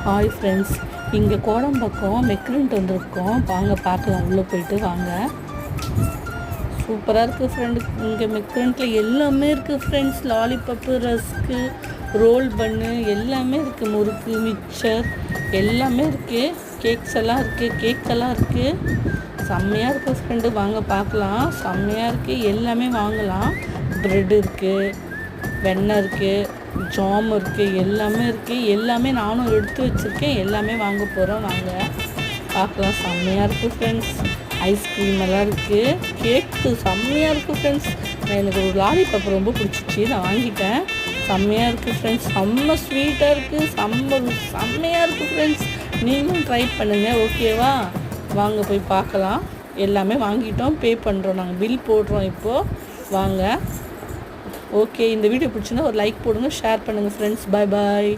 Hi friends, இங்கே கோடம்பாக்கம் மெக்ரண்ட் வந்திருக்கோம். வாங்க பார்க்கலாம், உள்ளே போயிட்டு வாங்க. சூப்பராக இருக்குது ஃப்ரெண்டு. இங்கே மெக்ரண்ட்டில் எல்லாமே இருக்குது ஃப்ரெண்ட்ஸ். லாலிபப்பு, ரஸ்க்கு, ரோல் பன்னு எல்லாமே இருக்குது. முறுக்கு, மிக்சர் எல்லாமே இருக்குது. கேக்ஸ் எல்லாம் இருக்குது, கேக் எல்லாம் இருக்குது. செம்மையாக இருக்குது ஃப்ரெண்டு. வாங்க பார்க்கலாம். செம்மையாக இருக்குது, எல்லாமே வாங்கலாம். ப்ரெட் இருக்குது, வெண்ணெய் இருக்குது, ஜாம் இருக்குது, எல்லாமே இருக்குது. எல்லாமே நானும் எடுத்து வச்சுருக்கேன். எல்லாமே வாங்க போகிறோம். வாங்க பார்க்கலாம். செம்மையாக இருக்குது ஃப்ரெண்ட்ஸ். ஐஸ்கிரீம் எல்லாம் இருக்குது. கேக்கு செம்மையாக இருக்குது ஃப்ரெண்ட்ஸ். எனக்கு ஒரு லாலிபப் ரொம்ப பிடிச்சிச்சு, நான் வாங்கிட்டேன். செம்மையாக இருக்குது ஃப்ரெண்ட்ஸ். செம்ம ஸ்வீட்டாக இருக்குது. செம்மையாக இருக்குது ஃப்ரெண்ட்ஸ். நீங்களும் ட்ரை பண்ணுங்கள், ஓகேவா? வாங்க போய் பார்க்கலாம். எல்லாமே வாங்கிட்டோம், பே பண்ணுறோம். நாங்கள் பில் போடுறோம் இப்போது. வாங்க. ஓகே, இந்த வீடியோ பிடிச்சுன்னா ஒரு லைக் போடுங்க, ஷேர் பண்ணுங்கள் ஃப்ரெண்ட்ஸ். பாய் பாய்.